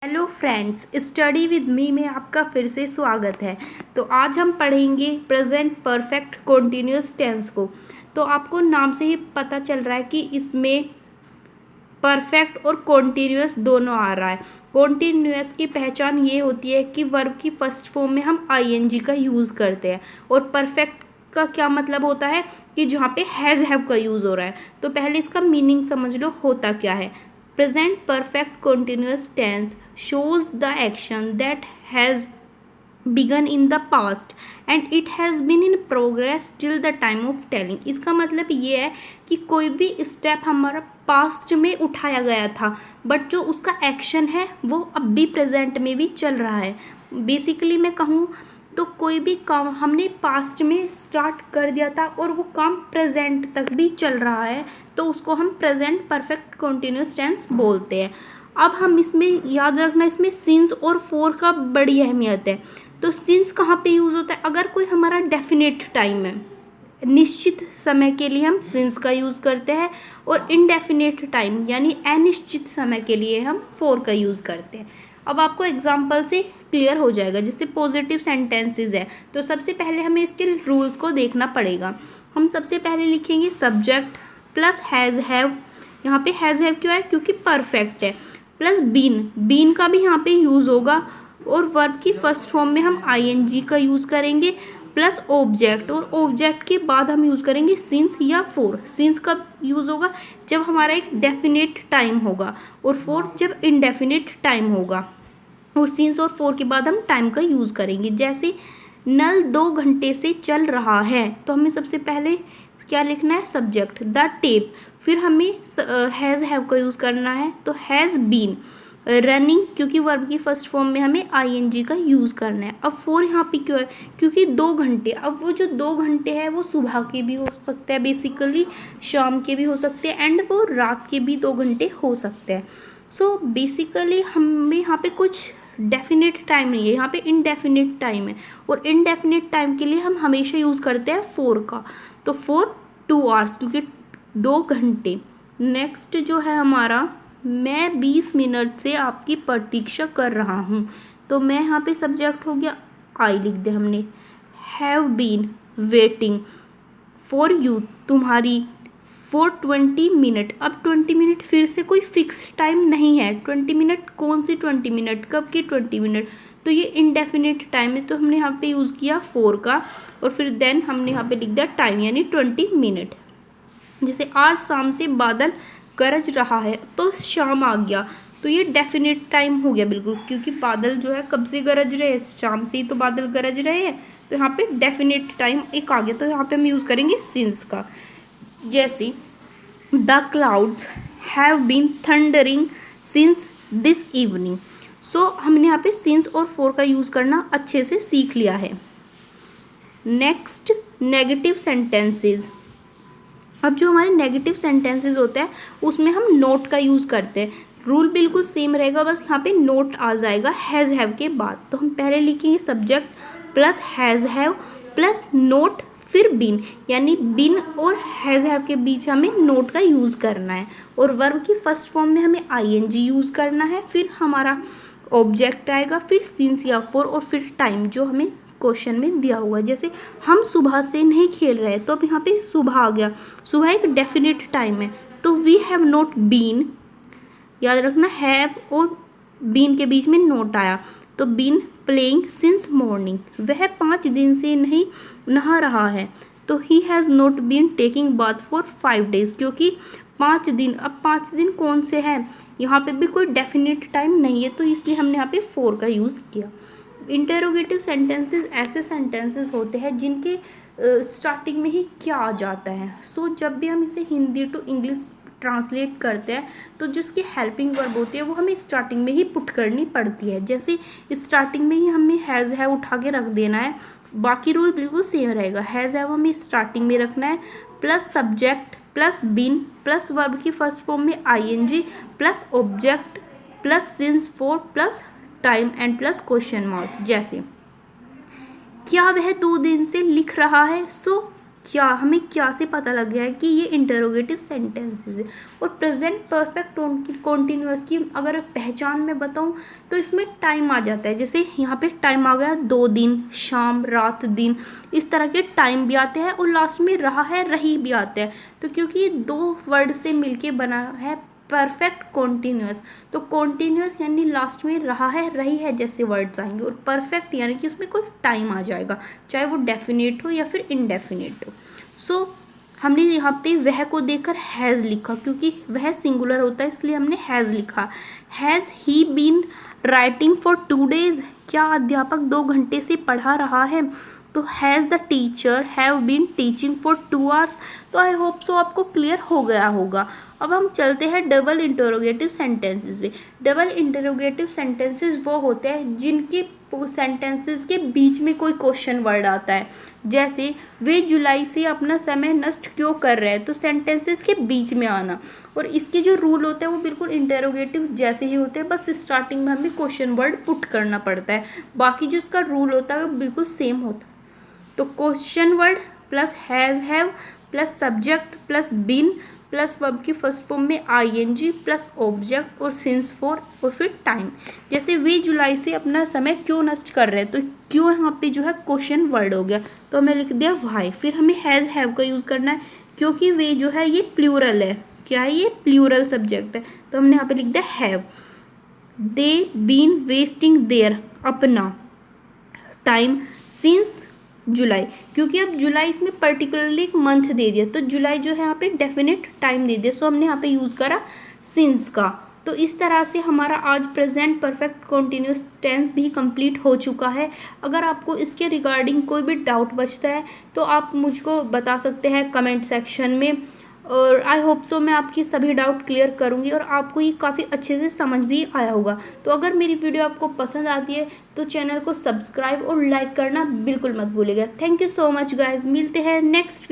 Hello friends, study with me में आपका फिर से स्वागत है। तो आज हम पढ़ेंगे प्रेजेंट परफेक्ट कॉन्टिन्यूअस टेंस को। तो आपको नाम से ही पता चल रहा है कि इसमें परफेक्ट और कॉन्टिन्यूअस दोनों आ रहा है। कॉन्टिन्यूअस की पहचान ये होती है कि वर्ब की फर्स्ट फॉर्म में हम आईएनजी का यूज़ करते हैं, और परफेक्ट का क्या मतलब होता है कि जहाँ पे हैज़ हैव का यूज़ हो रहा है। तो पहले इसका मीनिंग समझ लो होता क्या है। Present perfect continuous tense shows the action that has begun in the past and it has been in progress till the time of telling। इसका मतलब ये है कि कोई भी स्टेप हमारा पास्ट में उठाया गया था, बट जो उसका एक्शन है वो अब भी प्रेजेंट में भी चल रहा है। बेसिकली मैं कहूँ तो कोई भी काम हमने पास्ट में स्टार्ट कर दिया था और वो काम प्रेजेंट तक भी चल रहा है, तो उसको हम प्रेजेंट परफेक्ट कॉन्टिन्यूअस टेंस बोलते हैं। अब हम इसमें याद रखना, इसमें सिंस और फॉर का बड़ी अहमियत है। तो सिंस कहाँ पे यूज़ होता है? अगर कोई हमारा डेफिनेट टाइम है, निश्चित समय के लिए हम सिंस का यूज़ करते हैं, और इनडेफिनेट टाइम यानी अनिश्चित समय के लिए हम फॉर का यूज़ करते हैं। अब आपको एग्जांपल से क्लियर हो जाएगा। जैसे पॉजिटिव सेंटेंसेस है, तो सबसे पहले हमें इसके रूल्स को देखना पड़ेगा। हम सबसे पहले लिखेंगे सब्जेक्ट प्लस हैज़ हैव। यहाँ पे हैज़ हैव क्यों है? क्योंकि परफेक्ट है। प्लस बीन, बीन का भी यहाँ पे यूज़ होगा, और वर्ब की फर्स्ट फॉर्म में हम आईएनजी का यूज़ करेंगे, प्लस ऑब्जेक्ट, और ऑब्जेक्ट के बाद हम यूज़ करेंगे सिंस या फॉर। सिंस कब यूज़ होगा? जब हमारा एक डेफिनेट टाइम होगा, और फॉर जब इनडेफिनेट टाइम होगा, और सिंस और फॉर के बाद हम टाइम का यूज़ करेंगे। जैसे नल 2 घंटे से चल रहा है, तो हमें सबसे पहले क्या लिखना है? Subject the tape. फिर हमें हैज़ हैव का यूज़ करना है, तो हैज़ बीन रनिंग, क्योंकि वर्ब की फर्स्ट फॉर्म में हमें आईएनजी का यूज़ करना है। अब फॉर यहाँ पे क्यों है? क्योंकि 2 घंटे। अब वो जो 2 घंटे है वो सुबह के भी हो सकते हैं, बेसिकली शाम के भी हो सकते हैं, एंड वो रात के भी 2 घंटे हो सकते हैं। सो बेसिकली हमें यहाँ पे कुछ डेफिनेट टाइम नहीं है, यहाँ पे इनडेफिनेट टाइम है, और इनडेफिनेट टाइम के लिए हम हमेशा यूज़ करते हैं फॉर का। तो फॉर 2 आवर्स, क्योंकि 2 घंटे। नेक्स्ट जो है हमारा, मैं 20 मिनट से आपकी प्रतीक्षा कर रहा हूँ। तो मैं यहाँ पे सब्जेक्ट हो गया, आई लिख दिया हमने। Have been waiting for you, तुम्हारी, फॉर 20 मिनट। अब 20 मिनट फिर से कोई फिक्स टाइम नहीं है। 20 मिनट कौन सी 20 मिनट? कब की 20 मिनट? तो ये इनडेफिनेट टाइम है, तो हमने यहाँ पे यूज़ किया फॉर का, और फिर देन हमने यहाँ पे लिख दिया टाइम यानी 20 मिनट। जैसे आज शाम से बादल गरज रहा है, तो शाम आ गया, तो ये डेफिनेट टाइम हो गया बिल्कुल, क्योंकि बादल जो है कब से गरज रहे हैं? शाम से ही तो बादल गरज रहे हैं, तो यहाँ पे डेफिनेट टाइम एक आ गया, तो यहाँ पे हम यूज़ करेंगे सिंस का। जैसे the clouds have been thundering since this evening. So हमने यहाँ पे सिंस और फॉर का यूज़ करना अच्छे से सीख लिया है। Next, negative sentences. अब जो हमारे नेगेटिव सेंटेंसेस होते हैं उसमें हम नोट का यूज़ करते हैं। रूल बिल्कुल सेम रहेगा, बस यहाँ पे नोट आ जाएगा हैज़ हैव के बाद। तो हम पहले लिखेंगे subject plus has have plus note, फिर बीन, यानी बीन और हैज़ हैव के बीच हमें नोट का यूज़ करना है, और वर्ब की फर्स्ट फॉर्म में हमें आईएनजी यूज़ करना है, फिर हमारा ऑब्जेक्ट आएगा, फिर सिंस या फॉर, और फिर टाइम जो हमें क्वेश्चन में दिया हुआ है। जैसे हम सुबह से नहीं खेल रहे, तो अब यहाँ पे सुबह आ गया। सुबह एक डेफिनेट टाइम है, तो वी हैव नॉट बीन, याद रखना हैव और बीन के बीच में नोट आया, तो बीन प्लेइंग सिंस मॉर्निंग, वह 5 दिन से नहीं नहा रहा है। तो he has not been taking bath for 5 days, क्योंकि 5 दिन। अब 5 दिन कौन से हैं? यहाँ पे भी कोई डेफिनेट टाइम नहीं है, तो इसलिए हमने यहाँ पे फॉर का यूज़ किया। इंटेरोगेटिव सेंटेंसेस ऐसे सेंटेंसेस होते हैं जिनके स्टार्टिंग में ही क्या आ जाता है। सो जब भी हम इसे हिंदी टू इंग्लिश ट्रांसलेट करते हैं, तो जिसकी हेल्पिंग वर्ब होती है वो हमें स्टार्टिंग में ही पुट करनी पड़ती है। जैसे स्टार्टिंग में ही हमें हैज़ हैव उठा के रख देना है, बाकी रूल बिल्कुल सेम रहेगा। हैज़ हैव हमें स्टार्टिंग में रखना है, plus subject plus been plus verb की फर्स्ट फॉर्म में ING plus object plus since for plus time and plus question mark. जैसे क्या वह 2 दिन से लिख रहा है? सो क्या हमें क्या से पता लग गया है कि ये इंटरोगेटिव सेंटेंसेस है। और प्रेजेंट परफेक्ट कॉन्टिन्यूअस की अगर पहचान में बताऊँ तो इसमें टाइम आ जाता है। जैसे यहाँ पे टाइम आ गया 2 दिन, शाम, रात, दिन, इस तरह के टाइम भी आते हैं और लास्ट में रहा है, रही भी आते हैं। तो क्योंकि 2 वर्ड से मिलके बना है परफेक्ट कॉन्टिन्यूअस, तो कॉन्टिन्यूअस यानी लास्ट में रहा है, रही है जैसे वर्ड्स आएंगे, और परफेक्ट यानी कि उसमें कोई टाइम आ जाएगा, चाहे वो डेफिनेट हो या फिर इनडेफिनेट हो। सो हमने यहाँ पे वह को देकर हैज़ लिखा, क्योंकि वह सिंगुलर होता है इसलिए हमने हैज़ लिखा। Has he been writing for 2 days, क्या अध्यापक 2 घंटे से पढ़ा रहा है। तो has the teacher have been teaching for 2 hours। तो आई होप सो आपको क्लियर हो गया होगा। अब हम चलते हैं डबल इंटरोगेटिव सेंटेंसेस में। डबल इंटरोगेटिव सेंटेंसेस वो होते हैं जिनके सेंटेंसेस के बीच में कोई क्वेश्चन वर्ड आता है। जैसे वे जुलाई से अपना समय नष्ट क्यों कर रहे हैं, तो सेंटेंसेस के बीच में आना। और इसके जो रूल होते हैं वो बिल्कुल इंटरोगेटिव जैसे ही होते हैं, बस स्टार्टिंग में हमें क्वेश्चन वर्ड पुट करना पड़ता है। बाकी जो इसका रूल होता है वो बिल्कुल सेम होता है। तो question word plus has have plus subject plus been plus verb की फर्स्ट फॉर्म में आईएनजी प्लस ऑब्जेक्ट और सिंस फॉर और फिर टाइम। जैसे वे जुलाई से अपना समय क्यों नष्ट कर रहे हैं, तो क्यों यहाँ पे जो है क्वेश्चन वर्ड हो गया, तो हमें लिख दिया वाई। फिर हमें हैज़ हैव का यूज़ करना है, क्योंकि वे जो है ये प्लूरल है। क्या है ये? प्लूरल सब्जेक्ट है, तो हमने यहाँ पे लिख दिया have. They been wasting their अपना टाइम सिंस जुलाई, क्योंकि अब जुलाई इसमें पर्टिकुलरली एक मंथ दे दिया, तो जुलाई जो है यहाँ पे डेफिनेट टाइम दे दिया, सो हमने यहाँ पे यूज़ करा सिंस का। तो इस तरह से हमारा आज प्रेजेंट परफेक्ट कॉन्टिन्यूस टेंस भी कंप्लीट हो चुका है। अगर आपको इसके रिगार्डिंग कोई भी डाउट बचता है तो आप मुझको बता सकते हैं कमेंट सेक्शन में, और आई होप सो मैं आपकी सभी डाउट क्लियर करूंगी और आपको ये काफ़ी अच्छे से समझ भी आया होगा। तो अगर मेरी वीडियो आपको पसंद आती है तो चैनल को सब्सक्राइब और लाइक करना बिल्कुल मत भूलिएगा। Thank you so much guys, मिलते हैं नेक्स्ट